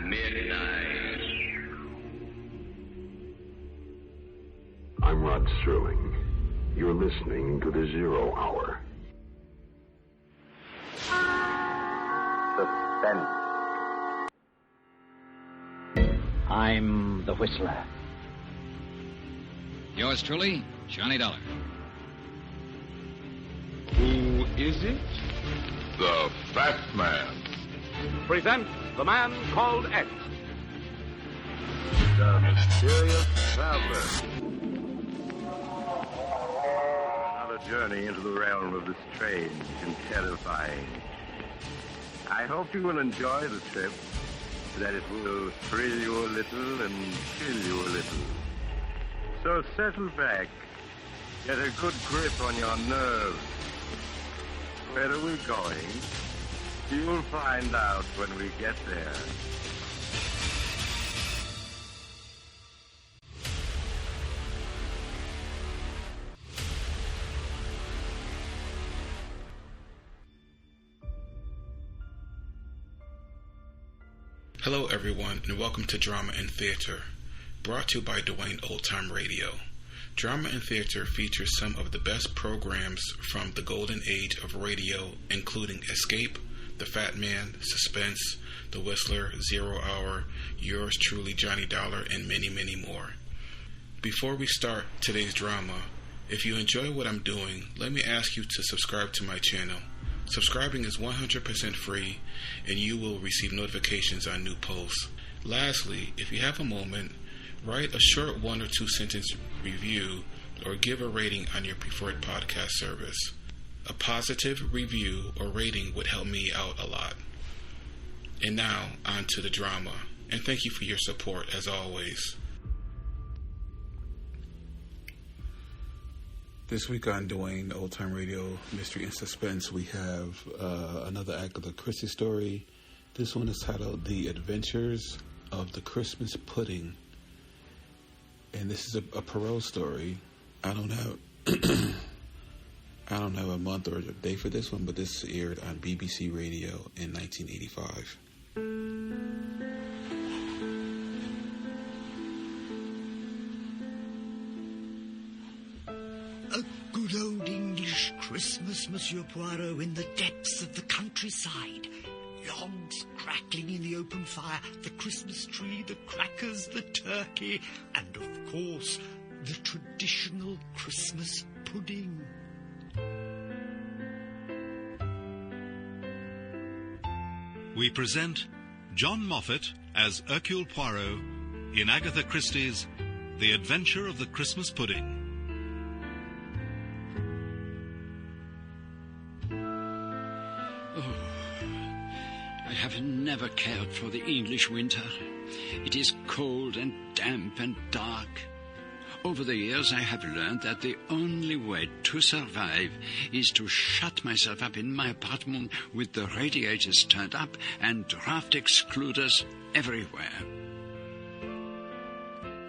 midnight. I'm Rod Sterling. You're listening to the Zero Hour. Suspense. I'm the Whistler. Yours truly, Johnny Dollar. Who is it? The Fat Man. Presents The Man Called X. The Mysterious Traveler. Another journey into the realm of the strange and terrifying. I hope you will enjoy the trip, that it will thrill you a little and chill you a little. So settle back, get a good grip on your nerves. Where are we going? You'll find out when we get there. Hello everyone, and welcome to Drama and Theater, brought to you by Duane Old Time Radio. Drama and Theater features some of the best programs from the golden age of radio, including Escape, The Fat Man, Suspense, The Whistler, Zero Hour, Yours Truly Johnny Dollar, and many, many more. Before we start today's drama, if you enjoy what I'm doing, let me ask you to subscribe to my channel. Subscribing is 100% free, and you will receive notifications on new posts. Lastly, if you have a moment, write a short 1 or 2 sentence review or give a rating on your preferred podcast service. A positive review or rating would help me out a lot. And now, on to the drama, and thank you for your support as always. This week on Duane Old Time Radio Mystery and Suspense, we have another Agatha Christie story. This one is titled The Adventures of the Christmas Pudding. And this is a Poirot story. I don't have a month or a day for this one, but this aired on BBC Radio in 1985. A good old English Christmas, Monsieur Poirot, in the depths of the countryside. Logs crackling in the open fire, the Christmas tree, the crackers, the turkey, and, of course, the traditional Christmas pudding. We present John Moffat as Hercule Poirot in Agatha Christie's The Adventure of the Christmas Pudding. I have never cared for the English winter. It is cold and damp and dark. Over the years, I have learned that the only way to survive is to shut myself up in my apartment with the radiators turned up and draft excluders everywhere.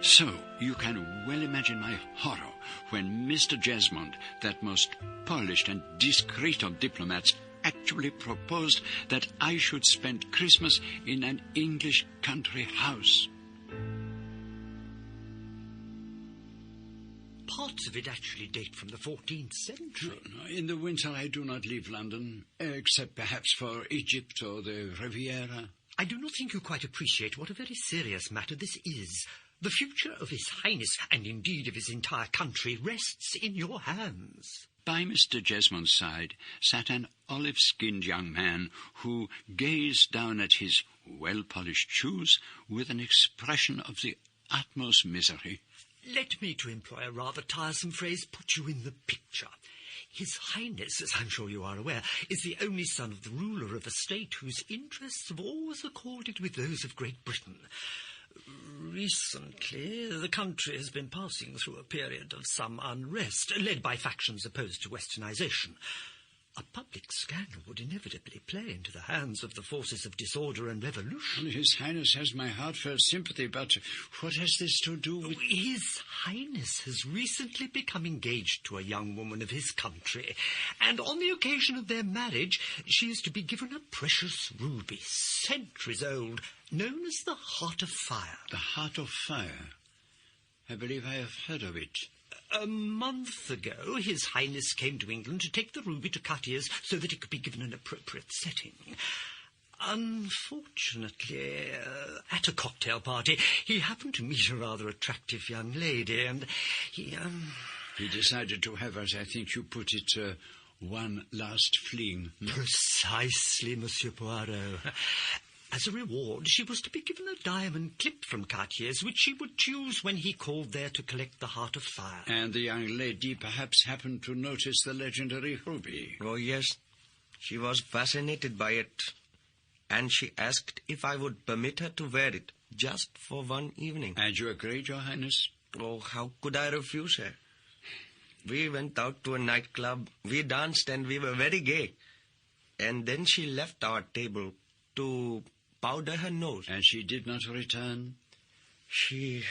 So, you can well imagine my horror when Mr Jesmond, that most polished and discreet of diplomats, actually proposed that I should spend Christmas in an English country house. Parts of it actually date from the 14th century. No, in the winter I do not leave London, except perhaps for Egypt or the Riviera. I do not think you quite appreciate what a very serious matter this is. The future of His Highness, and indeed of his entire country, rests in your hands. By Mr Jesmond's side sat an olive-skinned young man who gazed down at his well-polished shoes with an expression of the utmost misery. Let me, to employ a rather tiresome phrase, put you in the picture. His Highness, as I'm sure you are aware, is the only son of the ruler of a state whose interests have always accorded with those of Great Britain. Recently, the country has been passing through a period of some unrest, led by factions opposed to westernization. A public scandal would inevitably play into the hands of the forces of disorder and revolution. His Highness has my heartfelt sympathy, but what has this to do with... His Highness has recently become engaged to a young woman of his country, and on the occasion of their marriage, she is to be given a precious ruby, centuries old, known as the Heart of Fire. The Heart of Fire? I believe I have heard of it. A month ago, His Highness came to England to take the ruby to Cartier's so that it could be given an appropriate setting. Unfortunately, at a cocktail party, he happened to meet a rather attractive young lady, and he decided to have, as I think you put it, one last fling. Precisely, Monsieur Poirot. As a reward, she was to be given a diamond clip from Cartier's, which she would choose when he called there to collect the Heart of Fire. And the young lady perhaps happened to notice the legendary ruby. Oh, yes. She was fascinated by it. And she asked if I would permit her to wear it, just for one evening. And you agreed, Your Highness? Oh, how could I refuse her? We went out to a nightclub, we danced, and we were very gay. And then she left our table to powder her nose. And she did not return? She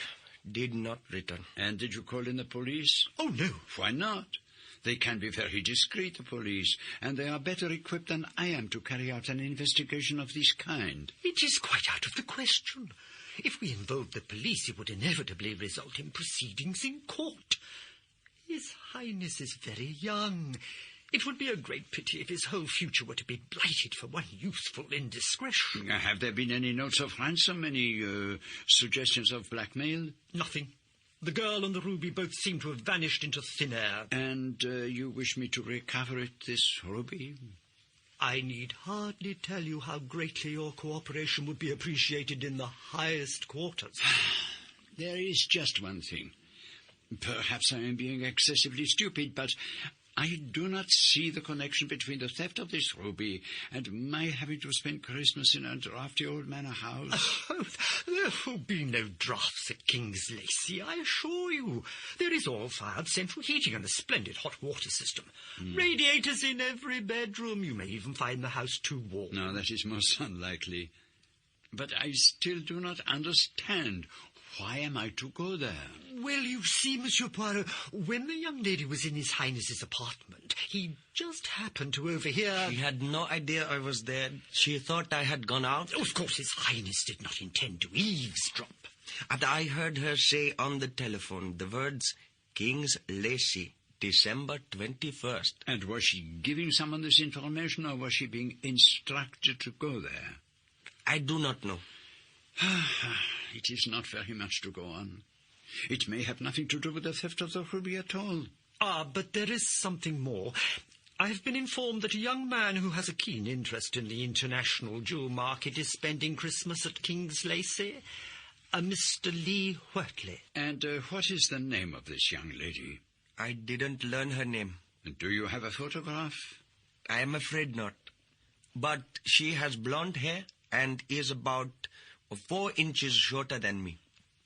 did not return. And did you call in the police? Oh, no. Why not? They can be very discreet, the police, and they are better equipped than I am to carry out an investigation of this kind. It is quite out of the question. If we involved the police, it would inevitably result in proceedings in court. His Highness is very young. It would be a great pity if his whole future were to be blighted for one youthful indiscretion. Have there been any notes of ransom, any suggestions of blackmail? Nothing. The girl and the ruby both seem to have vanished into thin air. And you wish me to recover it, this ruby? I need hardly tell you how greatly your cooperation would be appreciated in the highest quarters. There is just one thing. Perhaps I am being excessively stupid, but I do not see the connection between the theft of this ruby and my having to spend Christmas in a drafty old manor house. Oh, there will be no drafts at King's Lacey, I assure you. There is all-fired central heating and a splendid hot water system. Radiators in every bedroom. You may even find the house too warm. No, that is most unlikely. But I still do not understand. Why am I to go there? Well, you see, Monsieur Poirot, when the young lady was in His Highness's apartment, he just happened to overhear... She had no idea I was there. She thought I had gone out. Of course, His Highness did not intend to eavesdrop. And I heard her say on the telephone the words, King's Lacey, December 21st. And was she giving someone this information, or was she being instructed to go there? I do not know. It is not very much to go on. It may have nothing to do with the theft of the ruby at all. But there is something more. I have been informed that a young man who has a keen interest in the international jewel market is spending Christmas at King's Lacey. Mr. Lee Whitley. And what is the name of this young lady? I didn't learn her name. Do you have a photograph? I am afraid not. But she has blonde hair and is about 4 inches shorter than me.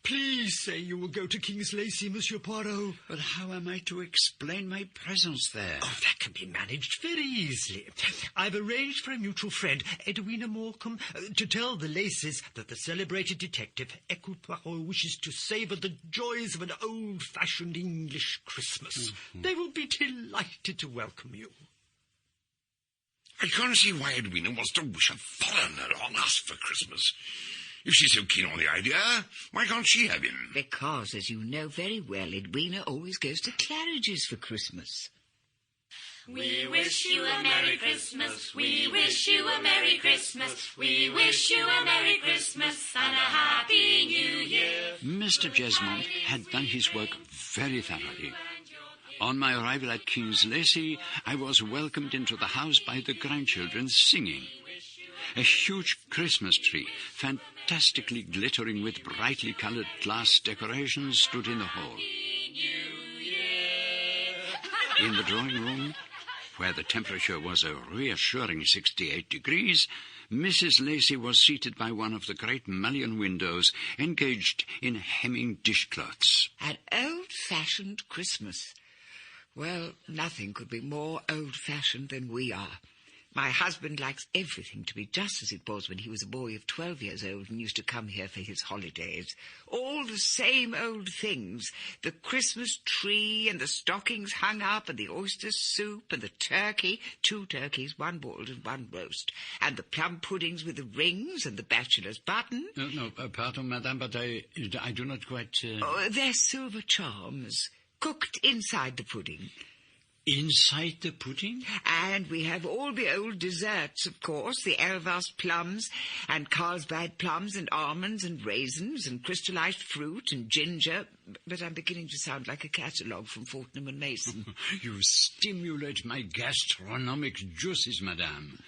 Please say you will go to King's Lacey, Monsieur Poirot. But how am I to explain my presence there? Oh, that can be managed very easily. I've arranged for a mutual friend, Edwina Morecambe, to tell the Lacys that the celebrated detective, Hercule Poirot, wishes to savour the joys of an old-fashioned English Christmas. They will be delighted to welcome you. I can't see why Edwina wants to wish a foreigner on us for Christmas. If she's so keen on the idea, why can't she have him? Because, as you know very well, Edwina always goes to Claridge's for Christmas. We wish you a Merry Christmas. We wish you a Merry Christmas. We wish you a Merry Christmas and a Happy New Year. Mr Jesmond had done his work very thoroughly. On my arrival at King's Lacey, I was welcomed into the house by the grandchildren singing. A huge Christmas tree, fantastically glittering with brightly coloured glass decorations, stood in the hall. In the drawing room, where the temperature was a reassuring 68 degrees, Mrs. Lacey was seated by one of the great mullioned windows, engaged in hemming dishcloths. An old-fashioned Christmas. Well, nothing could be more old-fashioned than we are. My husband likes everything to be just as it was when he was a boy of 12 years old and used to come here for his holidays. All the same old things. The Christmas tree and the stockings hung up and the oyster soup and the turkey, 2 turkeys, 1 boiled and 1 roast, and the plum puddings with the rings and the bachelor's button. Pardon, madame, but I do not quite... Oh, they're silver charms, cooked inside the pudding. Inside the pudding? And we have all the old desserts, of course, the Elvas plums and Carlsbad plums and almonds and raisins and crystallized fruit and ginger. But I'm beginning to sound like a catalogue from Fortnum and Mason. You stimulate my gastronomic juices, madame.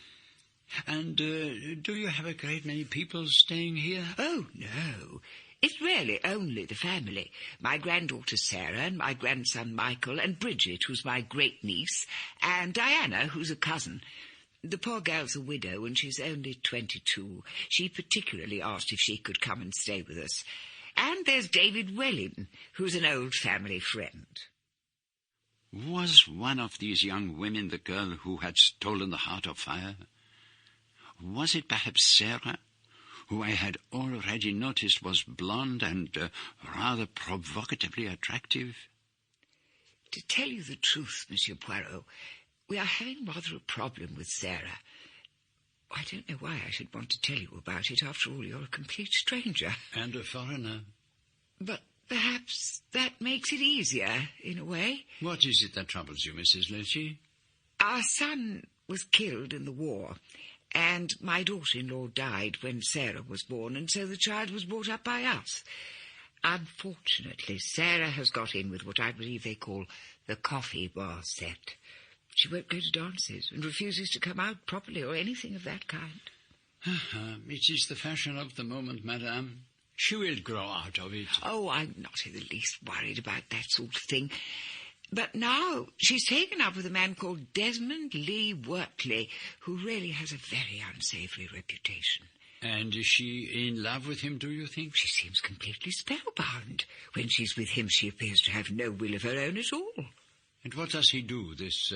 And do you have a great many people staying here? Oh, no. It's really only the family. My granddaughter Sarah and my grandson Michael and Bridget, who's my great-niece, and Diana, who's a cousin. The poor girl's a widow and she's only 22. She particularly asked if she could come and stay with us. And there's David Welling, who's an old family friend. Was one of these young women the girl who had stolen the Heart of Fire? Was it perhaps Sarah, who I had already noticed was blonde and rather provocatively attractive? To tell you the truth, Monsieur Poirot, we are having rather a problem with Sarah. I don't know why I should want to tell you about it. After all, you're a complete stranger. And a foreigner. But perhaps that makes it easier, in a way. What is it that troubles you, Mrs. Lecce? Our son was killed in the war, and my daughter-in-law died when Sarah was born, and so the child was brought up by us. Unfortunately, Sarah has got in with what I believe they call the coffee bar set. She won't go to dances and refuses to come out properly or anything of that kind. It is the fashion of the moment, madame. She will grow out of it. Oh, I'm not in the least worried about that sort of thing. But now she's taken up with a man called Desmond Lee Wortley, who really has a very unsavoury reputation. And is she in love with him, do you think? She seems completely spellbound. When she's with him, she appears to have no will of her own at all. And what does he do, this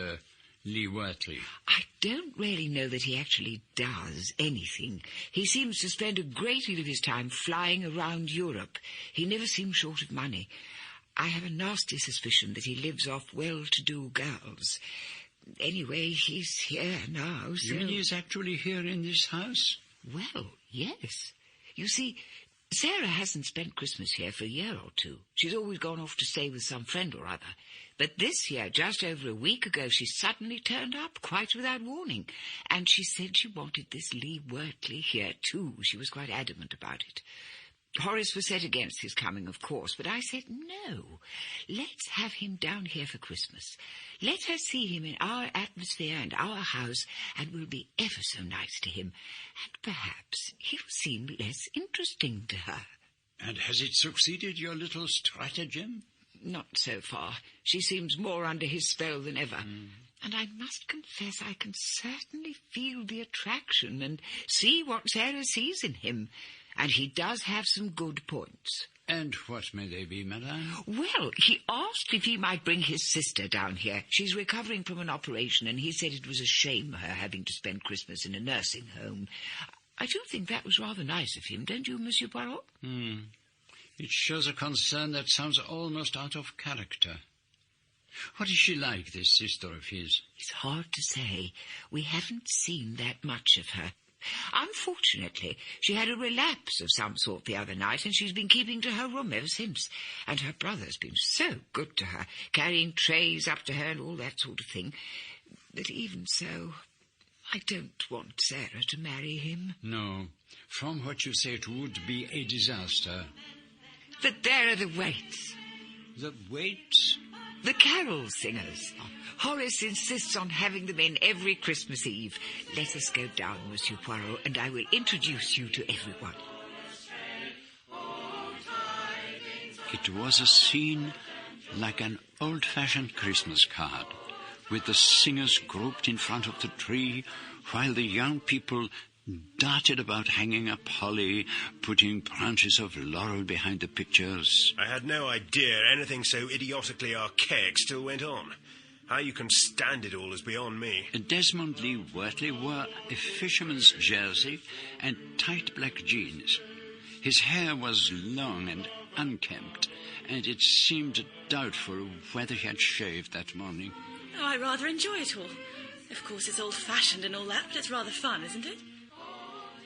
Lee Wortley? I don't really know that he actually does anything. He seems to spend a great deal of his time flying around Europe. He never seems short of money. I have a nasty suspicion that he lives off well-to-do girls. Anyway, he's here now, so... You mean he's actually here in this house? Well, yes. You see, Sarah hasn't spent Christmas here for a year or 2. She's always gone off to stay with some friend or other. But this year, just over a week ago, she suddenly turned up, quite without warning. And she said she wanted this Lee Wortley here, too. She was quite adamant about it. Horace was set against his coming, of course, but I said, no, let's have him down here for Christmas. Let her see him in our atmosphere and our house, and we'll be ever so nice to him. And perhaps he'll seem less interesting to her. And has it succeeded, your little stratagem? Not so far. She seems more under his spell than ever. And I must confess I can certainly feel the attraction and see what Sarah sees in him. And he does have some good points. And what may they be, madame? Well, he asked if he might bring his sister down here. She's recovering from an operation, and he said it was a shame her having to spend Christmas in a nursing home. I do think that was rather nice of him, don't you, Monsieur Poirot? It shows a concern that sounds almost out of character. What is she like, this sister of his? It's hard to say. We haven't seen that much of her. Unfortunately, she had a relapse of some sort the other night, and she's been keeping to her room ever since. And her brother's been so good to her, carrying trays up to her and all that sort of thing. But even so, I don't want Sarah to marry him. No. From what you say, it would be a disaster. But there are the Waits. The Waits? The carol singers. Horace insists on having them in every Christmas Eve. Let us go down, Monsieur Poirot, and I will introduce you to everyone. It was a scene like an old-fashioned Christmas card, with the singers grouped in front of the tree, while the young people darted about hanging up holly, putting branches of laurel behind the pictures. I had no idea anything so idiotically archaic still went on. How you can stand it all is beyond me. Desmond Lee Wortley wore a fisherman's jersey and tight black jeans. His hair was long and unkempt, and it seemed doubtful whether he had shaved that morning. Oh, I rather enjoy it all. Of course, it's old-fashioned and all that, but it's rather fun, isn't it?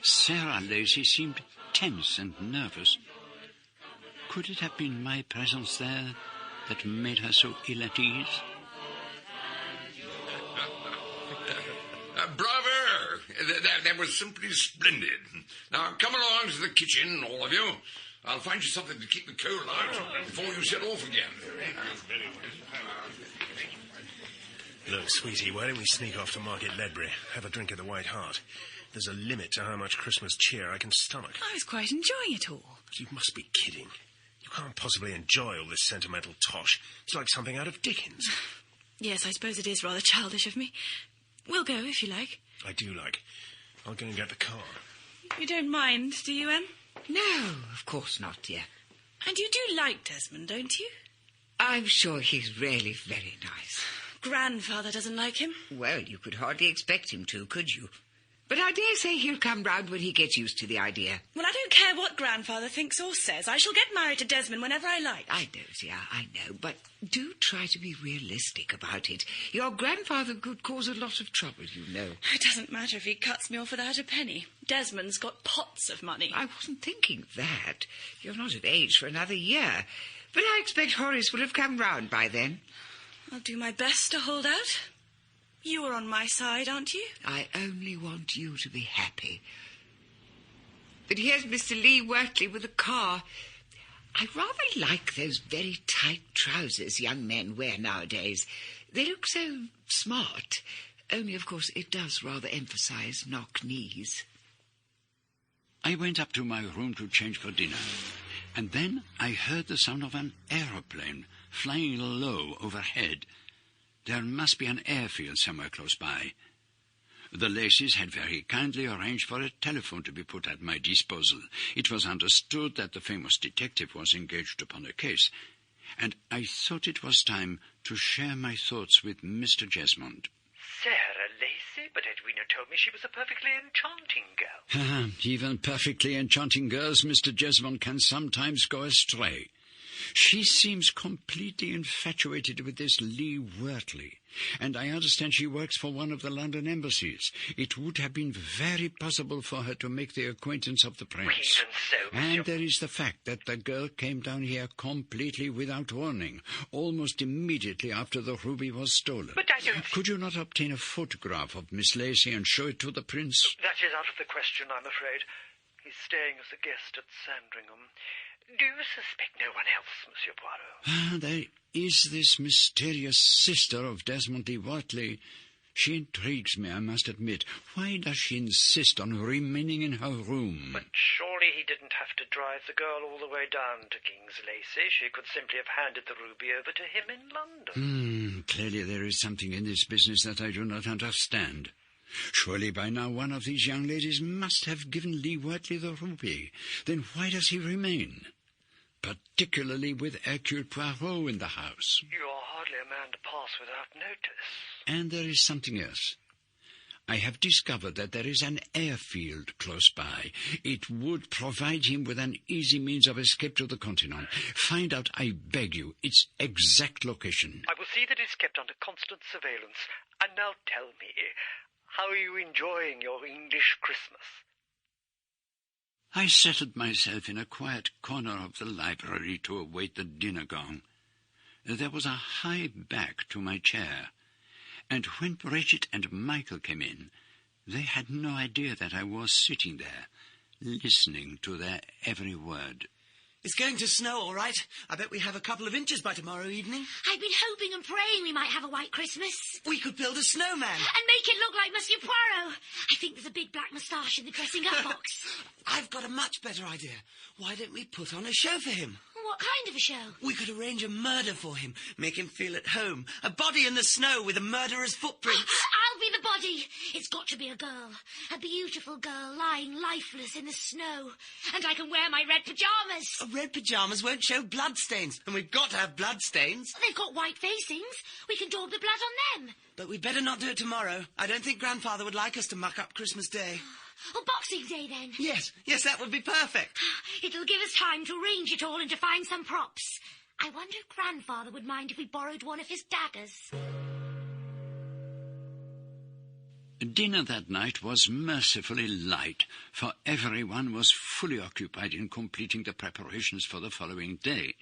Sarah Lacey seemed tense and nervous. Could it have been my presence there that made her so ill at ease? Bravo! That was simply splendid. Now, come along to the kitchen, all of you. I'll find you something to keep the cold out before you set off again. Look, sweetie, why don't we sneak off to Market Ledbury, have a drink at the White Hart? There's a limit to how much Christmas cheer I can stomach. I was quite enjoying it all. You must be kidding. You can't possibly enjoy all this sentimental tosh. It's like something out of Dickens. Yes, I suppose it is rather childish of me. We'll go, if you like. I do like. I'll go and get the car. You don't mind, do you, Anne? No, of course not, dear. And you do like Desmond, don't you? I'm sure he's really very nice. Grandfather doesn't like him? Well, you could hardly expect him to, could you? But I dare say he'll come round when he gets used to the idea. Well, I don't care what Grandfather thinks or says. I shall get married to Desmond whenever I like. I know, dear, I know. But do try to be realistic about it. Your grandfather could cause a lot of trouble, you know. It doesn't matter if he cuts me off without a penny. Desmond's got pots of money. I wasn't thinking that. You're not of age for another year. But I expect Horace will have come round by then. I'll do my best to hold out. You are on my side, aren't you? I only want you to be happy. But here's Mr. Lee Wortley with a car. I rather like those very tight trousers young men wear nowadays. They look so smart. Only, of course, it does rather emphasize knock knees. I went up to my room to change for dinner, and then I heard the sound of an aeroplane flying low overhead. There must be an airfield somewhere close by. The Lacys had very kindly arranged for a telephone to be put at my disposal. It was understood that the famous detective was engaged upon a case, and I thought it was time to share my thoughts with Mr. Jesmond. Sarah Lacey? But Edwina told me she was a perfectly enchanting girl. Even perfectly enchanting girls, Mr. Jesmond, can sometimes go astray. She seems completely infatuated with this Lee Wortley, and I understand she works for one of the London embassies. It would have been very possible for her to make the acquaintance of the prince. Even so, and there is the fact that the girl came down here completely without warning, almost immediately after the ruby was stolen. But I don't... Could you not obtain a photograph of Miss Lacey and show it to the prince? That is out of the question, I'm afraid. He's staying as a guest at Sandringham. Do you suspect no one else, Monsieur Poirot? There is this mysterious sister of Desmond Lee Wortley. She intrigues me, I must admit. Why does she insist on remaining in her room? But surely he didn't have to drive the girl all the way down to King's Lacey. She could simply have handed the ruby over to him in London. Clearly there is something in this business that I do not understand. Surely by now one of these young ladies must have given Lee Wortley the ruby. Then why does he remain? Particularly with Hercule Poirot in the house. You are hardly a man to pass without notice. And there is something else. I have discovered that there is an airfield close by. It would provide him with an easy means of escape to the continent. Find out, I beg you, its exact location. I will see that it's kept under constant surveillance. And now tell me, how are you enjoying your English Christmas? I settled myself in a quiet corner of the library to await the dinner gong. There was a high back to my chair, and when Bridget and Michael came in, they had no idea that I was sitting there, listening to their every word. It's going to snow, all right. I bet we have a couple of inches by tomorrow evening. I've been hoping and praying we might have a white Christmas. We could build a snowman. And make it look like Monsieur Poirot. I think there's a big black moustache in the dressing-up box. I've got a much better idea. Why don't we put on a show for him? What kind of a show? We could arrange a murder for him, make him feel at home. A body in the snow with a murderer's footprints. I'll be the body. Daddy, it's got to be a girl. A beautiful girl lying lifeless in the snow. And I can wear my red pyjamas. Red pyjamas won't show bloodstains, and we've got to have bloodstains. They've got white facings. We can daub the blood on them. But we'd better not do it tomorrow. I don't think Grandfather would like us to muck up Christmas Day. Oh, Boxing Day, then? Yes, that would be perfect. It'll give us time to arrange it all and to find some props. I wonder if Grandfather would mind if we borrowed one of his daggers. Dinner that night was mercifully light, for everyone was fully occupied in completing the preparations for the following day.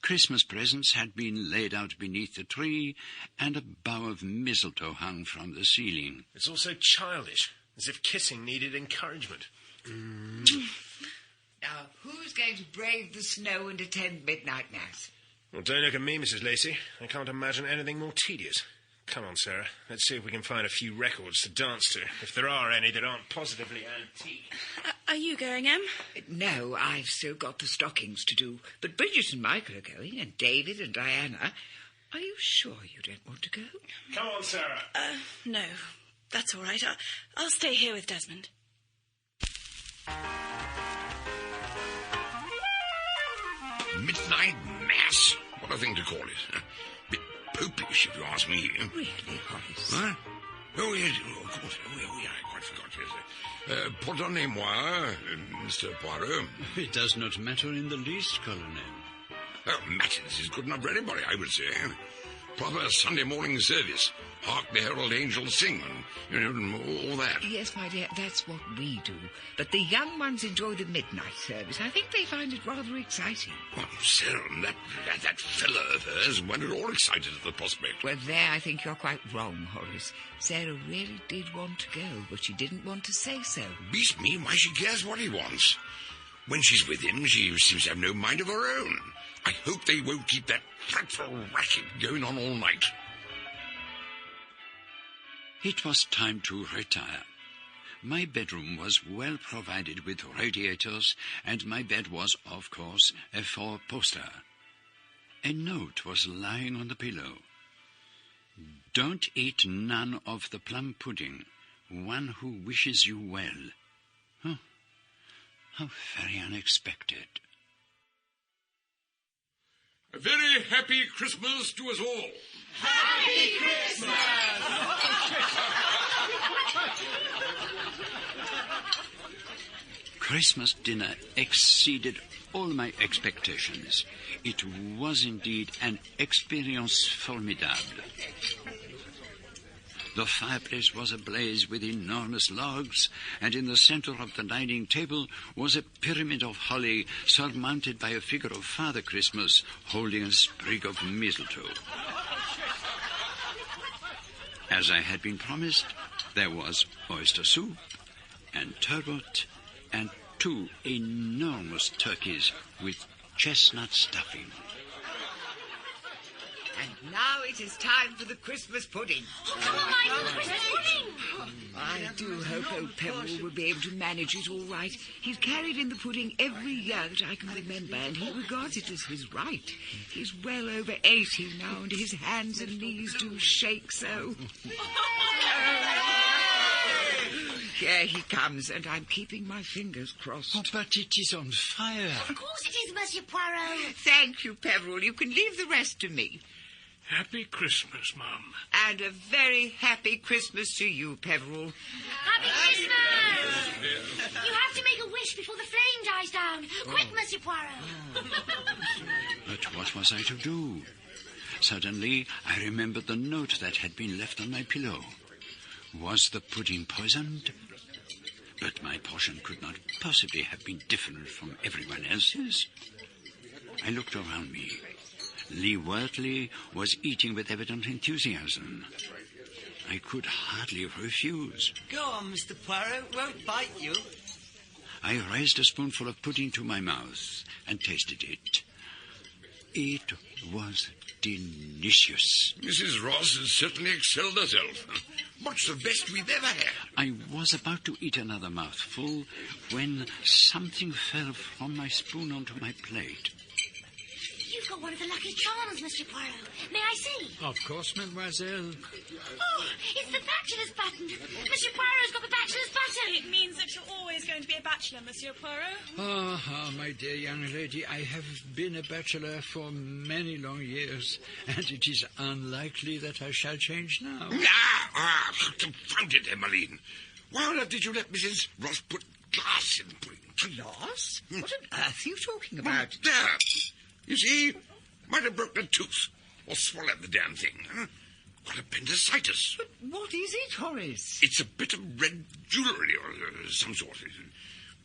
Christmas presents had been laid out beneath the tree, and a bough of mistletoe hung from the ceiling. It's all so childish, as if kissing needed encouragement. Now, who's going to brave the snow and attend midnight mass? Well, don't look at me, Mrs. Lacey. I can't imagine anything more tedious. Come on, Sarah. Let's see if we can find a few records to dance to, if there are any that aren't positively antique. Are you going, Em? No, I've still got the stockings to do. But Bridget and Michael are going, and David and Diana. Are you sure you don't want to go? Come on, Sarah. No. That's all right. I'll stay here with Desmond. Midnight mass. What a thing to call it. Bit popish, if you ask me. Really, Horace? Huh? Oh, yes, of course. Oh, yeah, I quite forgot. Yes. Pardonnez-moi, Mr. Poirot. It does not matter in the least, Colonel. Oh, matters is good enough for anybody, I would say. Proper Sunday morning service. Hark the herald angels sing, and all that. Yes, my dear, that's what we do. But the young ones enjoy the midnight service. I think they find it rather exciting. Well, Sarah, that fella of hers weren't at all excited at the prospect. Well, there I think you're quite wrong, Horace. Sarah really did want to go, but she didn't want to say so. Beats me why she cares what he wants. When she's with him, she seems to have no mind of her own. I hope they won't keep that frightful racket going on all night. It was time to retire. My bedroom was well provided with radiators, and my bed was, of course, a four-poster. A note was lying on the pillow. Don't eat none of the plum pudding. One who wishes you well. Huh. How very unexpected. A very happy Christmas to us all. Happy Christmas! Christmas dinner exceeded all my expectations. It was indeed an experience formidable. The fireplace was ablaze with enormous logs, and in the center of the dining table was a pyramid of holly surmounted by a figure of Father Christmas holding a sprig of mistletoe. As I had been promised, there was oyster soup and turbot and 2 enormous turkeys with chestnut stuffing. And now it is time for the Christmas pudding. Oh, come on, Michael, Christmas pudding! I do hope old Pebble will be able to manage it all right. He's carried in the pudding every year that I can remember, and he regards it as his right. He's well over 80 now, and his hands and knees do shake so. Here he comes, and I'm keeping my fingers crossed. Oh, but it is on fire. Of course it is, Monsieur Poirot. Thank you, Peveril. You can leave the rest to me. Happy Christmas, Mum. And a very happy Christmas to you, Peveril. Happy Christmas! You have to make a wish before the flame dies down. Quick, Monsieur Poirot. But what was I to do? Suddenly, I remembered the note that had been left on my pillow. Was the pudding poisoned? But my portion could not possibly have been different from everyone else's. I looked around me. Lee Wortley was eating with evident enthusiasm. I could hardly refuse. Go on, Mr. Poirot. It won't bite you. I raised a spoonful of pudding to my mouth and tasted it. It was delicious. Mrs. Ross has certainly excelled herself. Much the best we've ever had. I was about to eat another mouthful when something fell from my spoon onto my plate. You've got one of the lucky charms, Monsieur Poirot. May I see? Of course, mademoiselle. Oh, it's the bachelor's button. Monsieur Poirot's got the bachelor's button. It means that you're always going to be a bachelor, Monsieur Poirot. Ah, my dear young lady, I have been a bachelor for many long years, and it is unlikely that I shall change now. Confound it, Emmeline. Why on earth did you let Mrs. Ross put glass in the pudding? Glass? What on earth are you talking about? There. You see, might have broken a tooth or swallowed the damn thing. Huh? Got appendicitis. But what is it, Horace? It's a bit of red jewellery or some sort.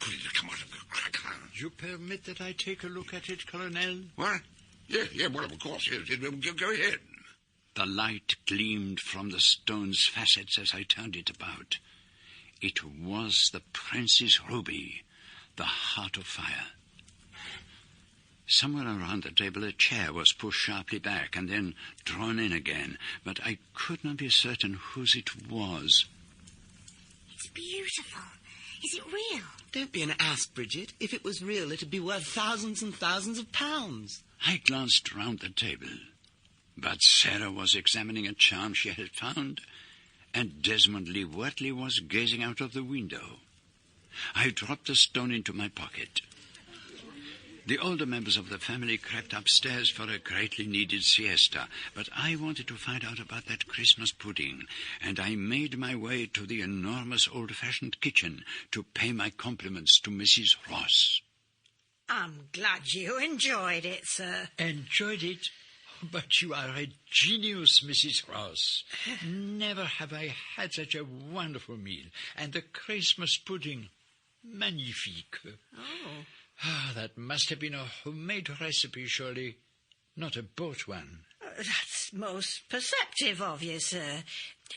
Could it have come out of the cracker? You permit that I take a look at it, Colonel? What? Yeah, well, of course. Yes. Go ahead. The light gleamed from the stone's facets as I turned it about. It was the Prince's ruby, the heart of fire. Somewhere around the table a chair was pushed sharply back and then drawn in again, but I could not be certain whose it was. It's beautiful. Is it real? Don't be an ass, Bridget. If it was real, it'd be worth thousands and thousands of pounds. I glanced round the table, but Sarah was examining a charm she had found, and Desmond Lee Wortley was gazing out of the window. I dropped the stone into my pocket. The older members of the family crept upstairs for a greatly needed siesta, but I wanted to find out about that Christmas pudding, and I made my way to the enormous old-fashioned kitchen to pay my compliments to Mrs. Ross. I'm glad you enjoyed it, sir. Enjoyed it? But you are a genius, Mrs. Ross. Never have I had such a wonderful meal. And the Christmas pudding, magnifique. Oh. That must have been a homemade recipe, surely, not a bought one. That's most perceptive of you, sir.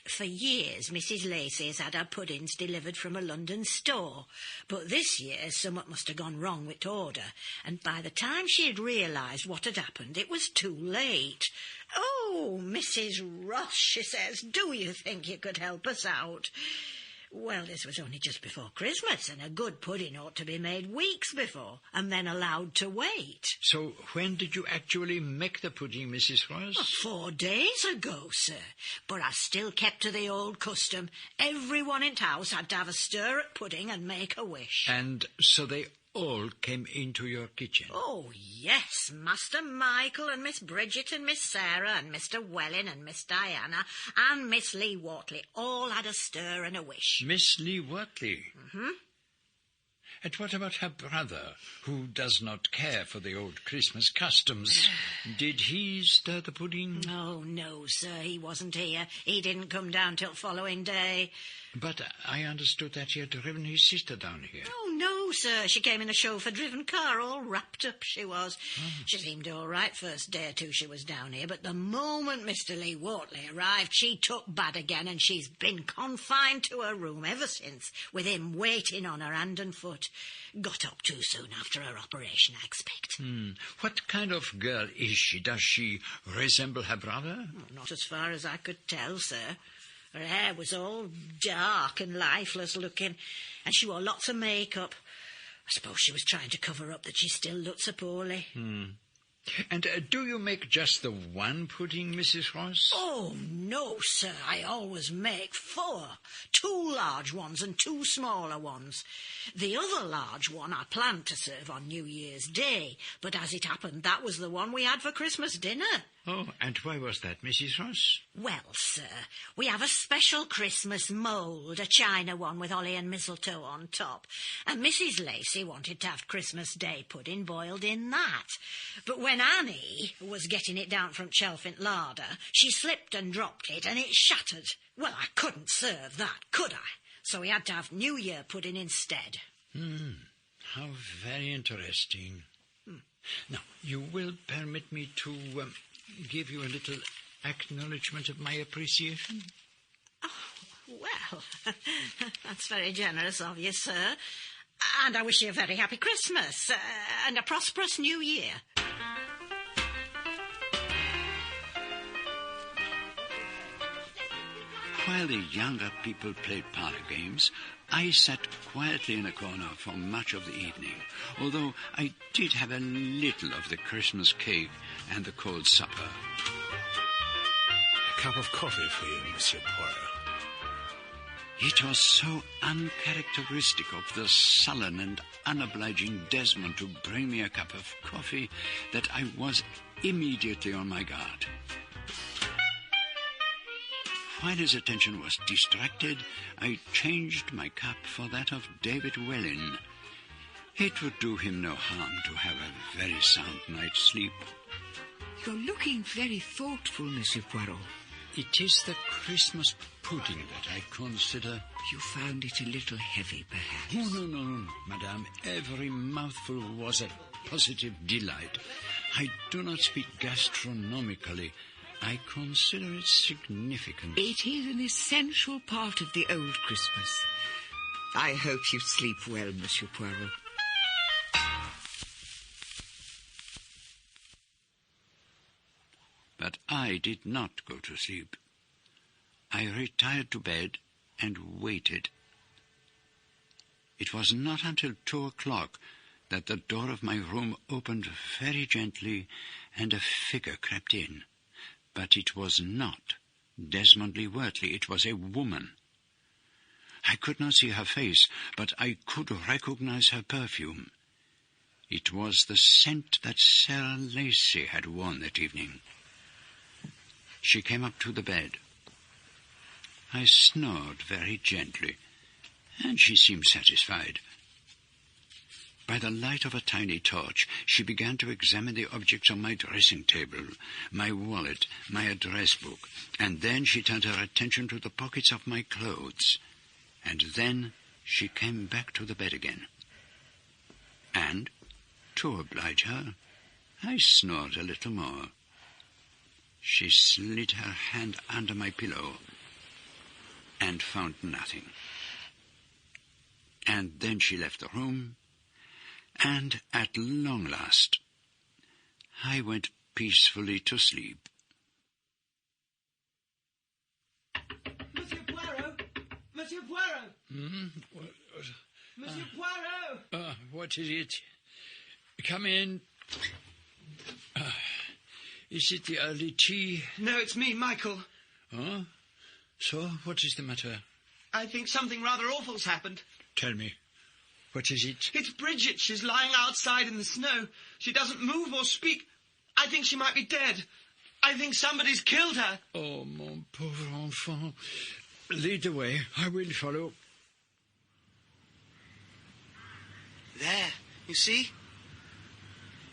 For years, Mrs. Lacey has had her puddings delivered from a London store. But this year, something must have gone wrong with order. And by the time she had realised what had happened, it was too late. Oh, Mrs. Ross, she says, do you think you could help us out? Well, this was only just before Christmas, and a good pudding ought to be made weeks before, and then allowed to wait. So when did you actually make the pudding, Mrs. Ross? 4 days ago, sir. But I still kept to the old custom. Everyone in the house had to have a stir at pudding and make a wish. And so they all came into your kitchen? Oh, yes. Master Michael and Miss Bridget and Miss Sarah and Mr. Welling and Miss Diana and Miss Lee Wortley all had a stir and a wish. Miss Lee Wortley? Mm-hmm. And what about her brother, who does not care for the old Christmas customs? Did he stir the pudding? Oh, no, sir, he wasn't here. He didn't come down till following day. But I understood that he had driven his sister down here. Oh, no, sir. She came in a chauffeur-driven car, all wrapped up, she was. Oh. She seemed all right first day or two she was down here, but the moment Mr. Lee Wortley arrived, she took bad again, and she's been confined to her room ever since, with him waiting on her hand and foot. Got up too soon after her operation, I expect. What kind of girl is she? Does she resemble her brother? Not as far as I could tell, sir. Her hair was all dark and lifeless looking, and she wore lots of makeup. I suppose she was trying to cover up that she still looked so poorly. And do you make just the one pudding, Mrs. Ross? Oh, no, sir. I always make 4. 2 large ones and 2 smaller ones. The other large one I planned to serve on New Year's Day, but as it happened, that was the one we had for Christmas dinner. Oh, and why was that, Mrs. Ross? Well, sir, we have a special Christmas mould, a china one with holly and mistletoe on top, and Mrs. Lacey wanted to have Christmas Day pudding boiled in that. But when Annie was getting it down from Chelfant larder, she slipped and dropped it, and it shattered. Well, I couldn't serve that, could I? So we had to have New Year pudding instead. How very interesting. Now, you will permit me to give you a little acknowledgement of my appreciation? Oh, well, that's very generous of you, sir. And I wish you a very happy Christmas and a prosperous New Year. While the younger people played parlour games, I sat quietly in a corner for much of the evening, although I did have a little of the Christmas cake and the cold supper. A cup of coffee for you, Monsieur Poirot. It was so uncharacteristic of the sullen and unobliging Desmond to bring me a cup of coffee that I was immediately on my guard. While his attention was distracted, I changed my cup for that of David Welling. It would do him no harm to have a very sound night's sleep. You're looking very thoughtful, Monsieur Poirot. It is the Christmas pudding that I consider. You found it a little heavy, perhaps? Oh, no, madame. Every mouthful was a positive delight. I do not speak gastronomically. I consider it significant. It is an essential part of the old Christmas. I hope you sleep well, Monsieur Poirot. But I did not go to sleep. I retired to bed and waited. It was not until 2 o'clock that the door of my room opened very gently and a figure crept in. But it was not Desmond Wortley. It was a woman. I could not see her face, but I could recognize her perfume. It was the scent that Sarah Lacey had worn that evening. She came up to the bed. I snored very gently, and she seemed satisfied. By the light of a tiny torch, she began to examine the objects on my dressing table, my wallet, my address book, and then she turned her attention to the pockets of my clothes. And then she came back to the bed again. And, to oblige her, I snored a little more. She slid her hand under my pillow and found nothing. And then she left the room, and at long last, I went peacefully to sleep. Monsieur Poirot! Monsieur Poirot! Monsieur Poirot! What is it? Come in. Is it the early tea? No, it's me, Michael. Oh? So, what is the matter? I think something rather awful's happened. Tell me. What is it? It's Bridget. She's lying outside in the snow. She doesn't move or speak. I think she might be dead. I think somebody's killed her. Oh, mon pauvre enfant. Lead the way. I will follow. There. You see?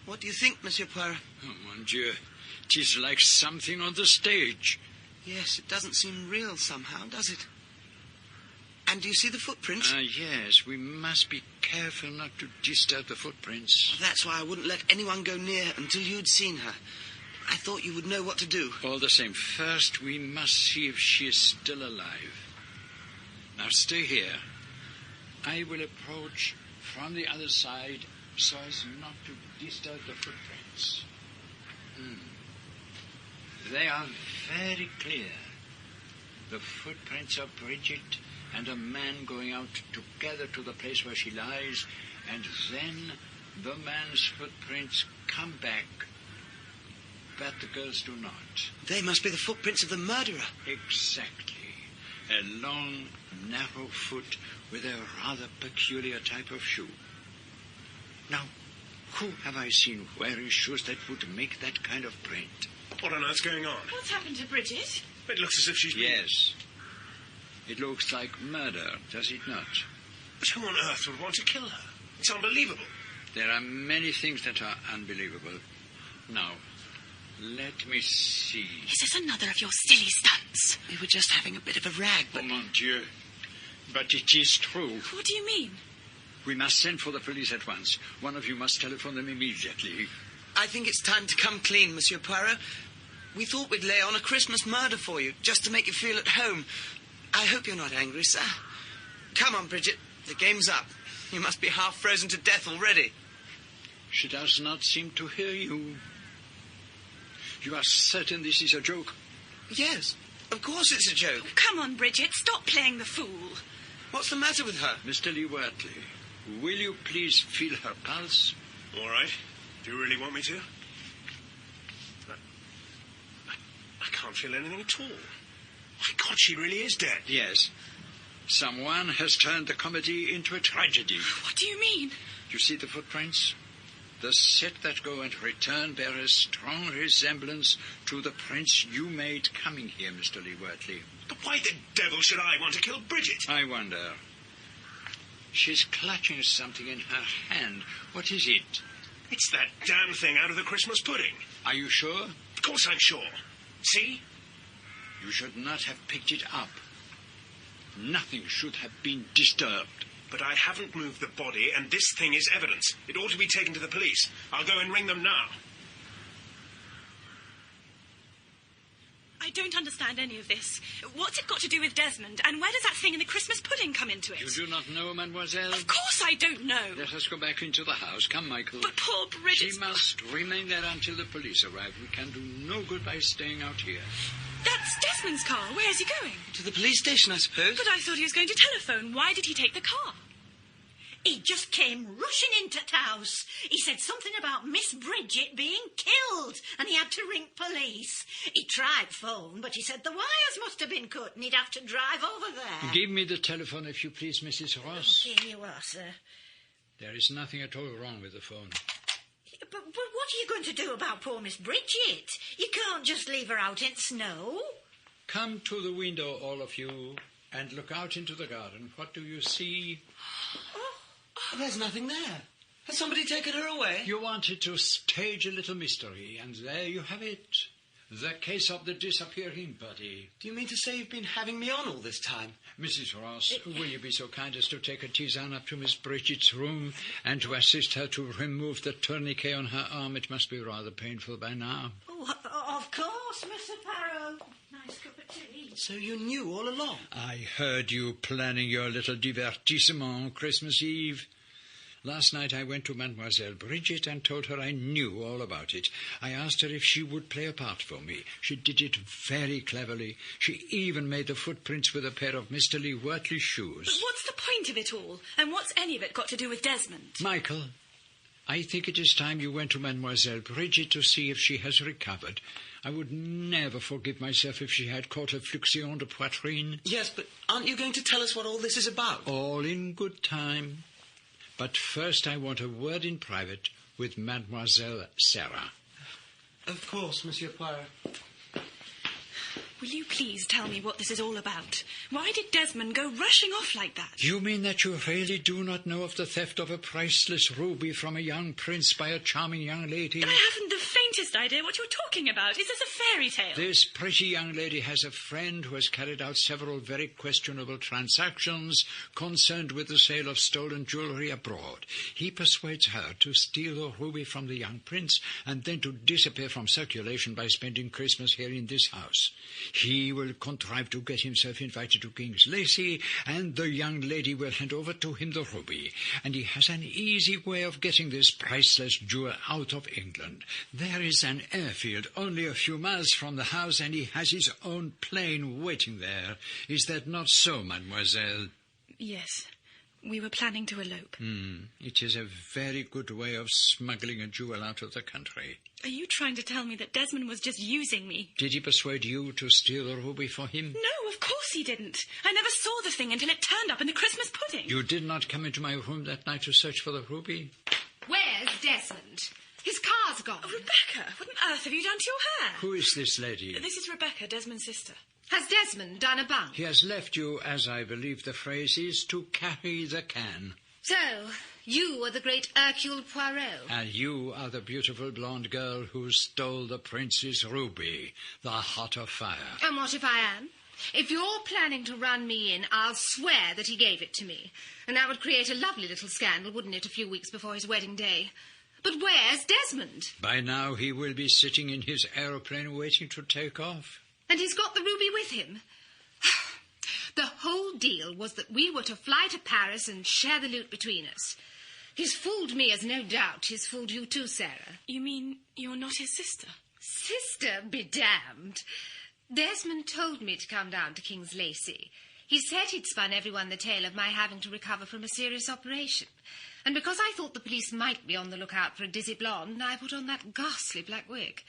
What do you think, Monsieur Poirot? Oh, mon Dieu. It is like something on the stage. Yes, it doesn't seem real somehow, does it? And do you see the footprints? Yes, we must be careful not to disturb the footprints. Well, that's why I wouldn't let anyone go near until you'd seen her. I thought you would know what to do. All the same, first we must see if she is still alive. Now stay here. I will approach from the other side so as not to disturb the footprints. They are very clear. The footprints of Bridget and a man going out together to the place where she lies, and then the man's footprints come back, but the girl's do not. They must be the footprints of the murderer. Exactly. A long, narrow foot with a rather peculiar type of shoe. Now, who have I seen wearing shoes that would make that kind of print? What on earth's going on? What's happened to Bridget? It looks as if she's been... Yes. It looks like murder, does it not? But who on earth would want to kill her? It's unbelievable. There are many things that are unbelievable. Now, let me see. Is this another of your silly stunts? We were just having a bit of a rag, but... Oh, mon Dieu. But it is true. What do you mean? We must send for the police at once. One of you must telephone them immediately. I think it's time to come clean, Monsieur Poirot. We thought we'd lay on a Christmas murder for you, just to make you feel at home. I hope you're not angry, sir. Come on, Bridget. The game's up. You must be half frozen to death already. She does not seem to hear you. You are certain this is a joke? Yes, of course it's a joke. Oh, come on, Bridget. Stop playing the fool. What's the matter with her? Mr. Lee Wortley, will you please feel her pulse? All right. Do you really want me to? I can't feel anything at all. My God, she really is dead. Yes. Someone has turned the comedy into a tragedy. What do you mean? You see the footprints? The set that go and return bear a strong resemblance to the prints you made coming here, Mr. Lee Wortley. But why the devil should I want to kill Bridget? I wonder. She's clutching something in her hand. What is it? It's that damn thing out of the Christmas pudding. Are you sure? Of course I'm sure. See? You should not have picked it up. Nothing should have been disturbed. But I haven't moved the body, and this thing is evidence. It ought to be taken to the police. I'll go and ring them now. I don't understand any of this. What's it got to do with Desmond, and where does that thing in the Christmas pudding come into it? You do not know, mademoiselle? Of course I don't know. Let us go back into the house. Come, Michael. But poor Bridget... She must remain there until the police arrive. We can do no good by staying out here. That's Desmond's car. Where's he going? To the police station, I suppose. But I thought he was going to telephone. Why did he take the car? He just came rushing into the house. He said something about Miss Bridget being killed, and he had to ring police. He tried phone, but he said the wires must have been cut, and he'd have to drive over there. Give me the telephone, if you please, Mrs. Ross. Here you are, sir. There is nothing at all wrong with the phone. But what are you going to do about poor Miss Bridget? You can't just leave her out in snow. Come to the window, all of you, and look out into the garden. What do you see? There's nothing there. Has somebody taken her away? You wanted to stage a little mystery, and there you have it. The case of the disappearing body. Do you mean to say you've been having me on all this time? Mrs. Ross, will you be so kind as to take a tisane up to Miss Bridget's room and to assist her to remove the tourniquet on her arm? It must be rather painful by now. Oh, of course, Mr. Poirot. Nice cup of tea. So you knew all along? I heard you planning your little divertissement on Christmas Eve. Last night I went to Mademoiselle Bridget and told her I knew all about it. I asked her if she would play a part for me. She did it very cleverly. She even made the footprints with a pair of Mr. Lee Wortley's shoes. But what's the point of it all? And what's any of it got to do with Desmond? Michael, I think it is time you went to Mademoiselle Bridget to see if she has recovered. I would never forgive myself if she had caught a fluxion de poitrine. Yes, but aren't you going to tell us what all this is about? All in good time. But first I want a word in private with Mademoiselle Sarah. Of course, Monsieur Poirot. Will you please tell me what this is all about? Why did Desmond go rushing off like that? You mean that you really do not know of the theft of a priceless ruby from a young prince by a charming young lady? I haven't the faintest idea what you're talking about. Is this a fairy tale? This pretty young lady has a friend who has carried out several very questionable transactions concerned with the sale of stolen jewellery abroad. He persuades her to steal the ruby from the young prince and then to disappear from circulation by spending Christmas here in this house. He will contrive to get himself invited to King's Lacey, and the young lady will hand over to him the ruby. And he has an easy way of getting this priceless jewel out of England. There is an airfield only a few miles from the house, and he has his own plane waiting there. Is that not so, mademoiselle? Yes. We were planning to elope. It is a very good way of smuggling a jewel out of the country. Are you trying to tell me that Desmond was just using me? Did he persuade you to steal the ruby for him? No, of course he didn't. I never saw the thing until it turned up in the Christmas pudding. You did not come into my room that night to search for the ruby? Where's Desmond? His car's gone. Oh, Rebecca, what on earth have you done to your hair? Who is this lady? This is Rebecca, Desmond's sister. Has Desmond done a bunk? He has left you, as I believe the phrase is, to carry the can. So, you are the great Hercule Poirot. And you are the beautiful blonde girl who stole the prince's ruby, the heart of fire. And what if I am? If you're planning to run me in, I'll swear that he gave it to me. And that would create a lovely little scandal, wouldn't it, a few weeks before his wedding day? But where's Desmond? By now he will be sitting in his aeroplane waiting to take off. And he's got the ruby with him. The whole deal was that we were to fly to Paris and share the loot between us. He's fooled me, as no doubt he's fooled you too, Sarah. You mean you're not his sister? Sister be damned. Desmond told me to come down to King's Lacey. He said he'd spun everyone the tale of my having to recover from a serious operation. And because I thought the police might be on the lookout for a dizzy blonde, I put on that ghastly black wig.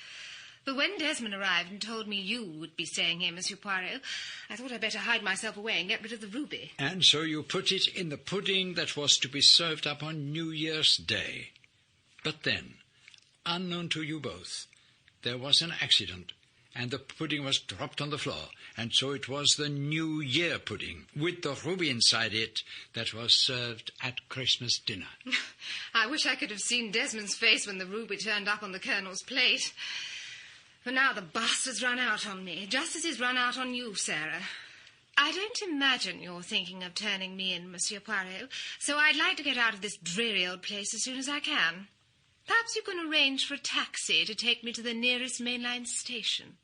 But when Desmond arrived and told me you would be staying here, Monsieur Poirot, I thought I'd better hide myself away and get rid of the ruby. And so you put it in the pudding that was to be served up on New Year's Day. But then, unknown to you both, there was an accident, and the pudding was dropped on the floor, and so it was the New Year pudding, with the ruby inside it, that was served at Christmas dinner. I wish I could have seen Desmond's face when the ruby turned up on the Colonel's plate. But now the bastard's run out on me, just as he's run out on you, Sarah. I don't imagine you're thinking of turning me in, Monsieur Poirot, so I'd like to get out of this dreary old place as soon as I can. Perhaps you can arrange for a taxi to take me to the nearest mainline station.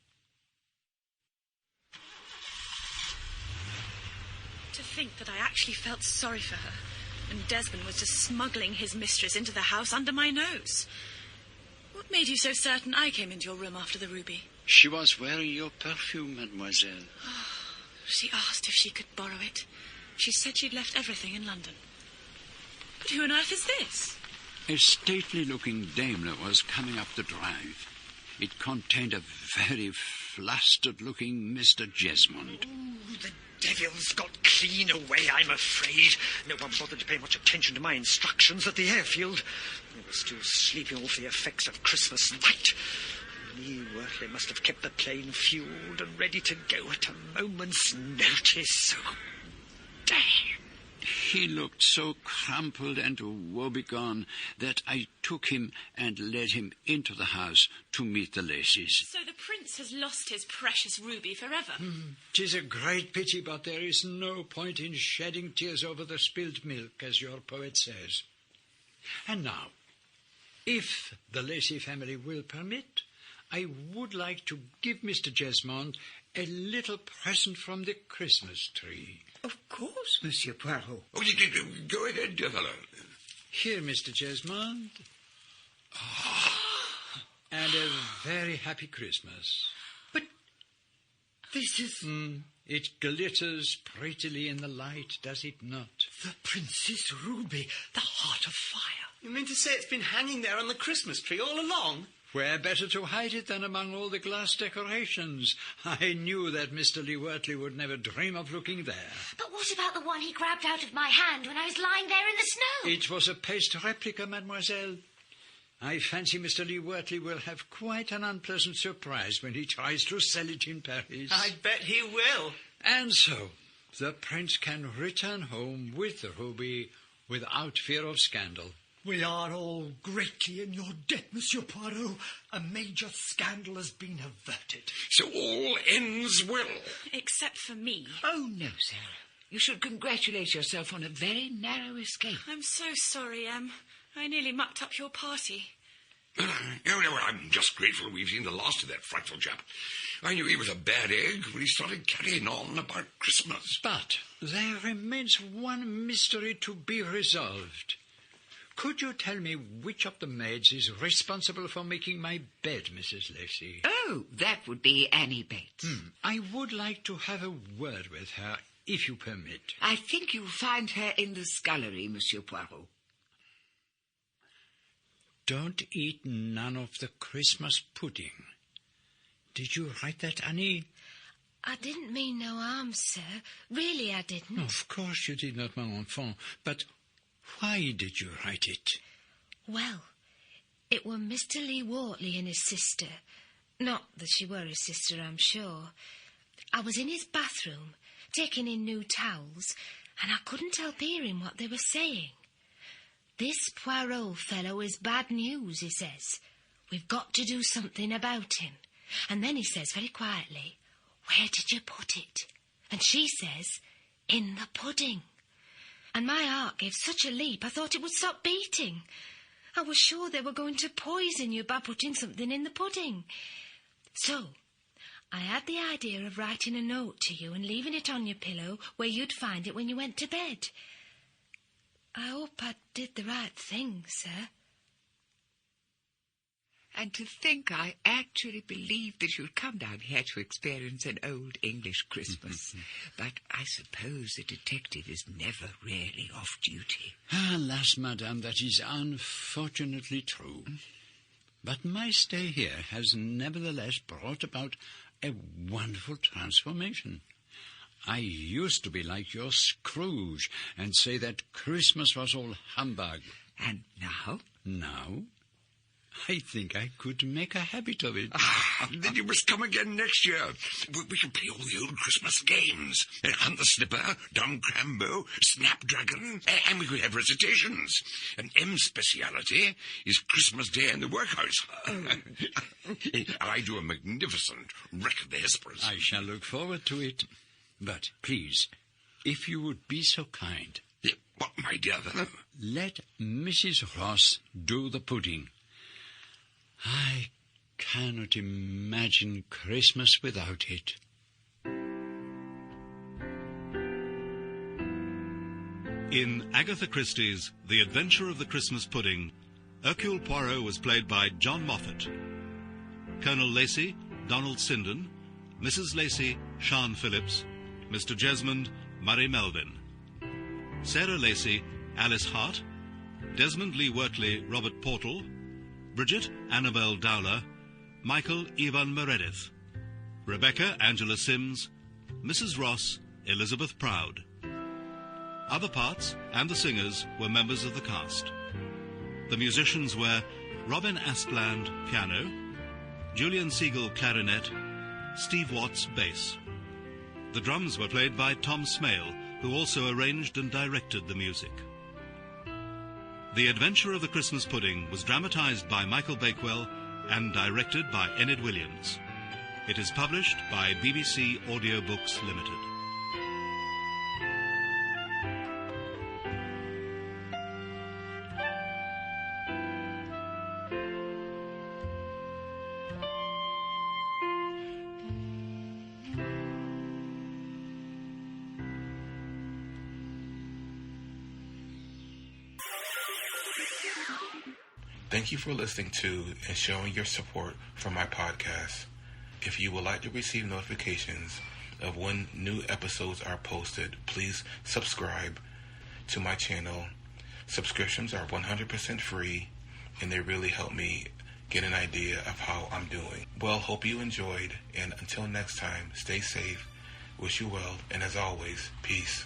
To think that I actually felt sorry for her, and Desmond was just smuggling his mistress into the house under my nose. What made you so certain I came into your room after the ruby? She was wearing your perfume, mademoiselle. Oh, she asked if she could borrow it. She said she'd left everything in London. But who on earth is this? A stately-looking Daimler was coming up the drive. It contained a very flustered-looking Mr Jesmond. Oh, the devil's got clean away, I'm afraid. No one bothered to pay much attention to my instructions at the airfield. They were still sleeping off the effects of Christmas night. Me, Wortley must have kept the plane fueled and ready to go at a moment's notice. Oh, damn. He looked so crumpled and woebegone that I took him and led him into the house to meet the Lacys. So the prince has lost his precious ruby forever. 'Tis a great pity, but there is no point in shedding tears over the spilled milk, as your poet says. And now, if the Lacey family will permit, I would like to give Mr Jesmond a little present from the Christmas tree. Of course, Monsieur Poirot. Oh, go ahead, dear fellow. Here, Mr Jesmond. And a very happy Christmas. But this is... It glitters prettily in the light, does it not? The Princess Ruby, the heart of fire. You mean to say it's been hanging there on the Christmas tree all along? Where better to hide it than among all the glass decorations? I knew that Mr Lee Wortley would never dream of looking there. But what about the one he grabbed out of my hand when I was lying there in the snow? It was a paste replica, mademoiselle. I fancy Mr Lee Wortley will have quite an unpleasant surprise when he tries to sell it in Paris. I bet he will. And so, the prince can return home with the ruby without fear of scandal. We are all greatly in your debt, Monsieur Poirot. A major scandal has been averted. So all ends well. Except for me. Oh, no, Sarah. You should congratulate yourself on a very narrow escape. I'm so sorry, Em. I nearly mucked up your party. No, I'm just grateful we've seen the last of that frightful chap. I knew he was a bad egg when he started carrying on about Christmas. But there remains one mystery to be resolved. Could you tell me which of the maids is responsible for making my bed, Mrs. Lacey? Oh, that would be Annie Bates. I would like to have a word with her, if you permit. I think you'll find her in the scullery, Monsieur Poirot. Don't eat none of the Christmas pudding. Did you write that, Annie? I didn't mean no harm, sir. Really, I didn't. No, of course you did not, mon enfant. But why did you write it? Well, it were Mr Lee Wortley and his sister. Not that she were his sister, I'm sure. I was in his bathroom, taking in new towels, and I couldn't help hearing what they were saying. This Poirot fellow is bad news, he says. We've got to do something about him. And then he says very quietly, where did you put it? And she says, in the pudding. And my heart gave such a leap I thought it would stop beating. I was sure they were going to poison you by putting something in the pudding. So I had the idea of writing a note to you and leaving it on your pillow where you'd find it when you went to bed. I hope I did the right thing, sir. And to think I actually believed that you'd come down here to experience an old English Christmas. But I suppose the detective is never really off duty. Alas, madame, that is unfortunately true. But my stay here has nevertheless brought about a wonderful transformation. I used to be like your Scrooge and say that Christmas was all humbug. And now? Now? I think I could make a habit of it. Then you must come again next year. We can play all the old Christmas games. Hunt the Slipper, Dom Crambo, Snapdragon, and we could have recitations. And M's speciality is Christmas Day in the workhouse. I do a magnificent wreck of the Hesperus. I shall look forward to it. But please, if you would be so kind... What, my dear fellow? Let Mrs. Ross do the pudding. I cannot imagine Christmas without it. In Agatha Christie's The Adventure of the Christmas Pudding, Hercule Poirot was played by John Moffat. Colonel Lacey, Donald Sinden. Mrs. Lacey, Sian Phillips. Mr. Jesmond, Murray Melvin. Sarah Lacey, Alice Hart. Desmond Lee Wortley, Robert Portal. Bridget, Annabel Dowler. Michael, Ivan Meredith. Rebecca, Angela Sims. Mrs. Ross, Elizabeth Proud. Other parts and the singers were members of the cast. The musicians were Robin Astland, piano. Julian Siegel, clarinet. Steve Watts, bass. The drums were played by Tom Smale, who also arranged and directed the music. The Adventure of the Christmas Pudding was dramatized by Michael Bakewell and directed by Enid Williams. It is published by BBC Audiobooks Limited. Thank you for listening to and showing your support for my podcast. If you would like to receive notifications of when new episodes are posted, please subscribe to my channel. Subscriptions are 100% free, and they really help me get an idea of how I'm doing. Well, hope you enjoyed, and until next time, stay safe, wish you well, and as always, peace.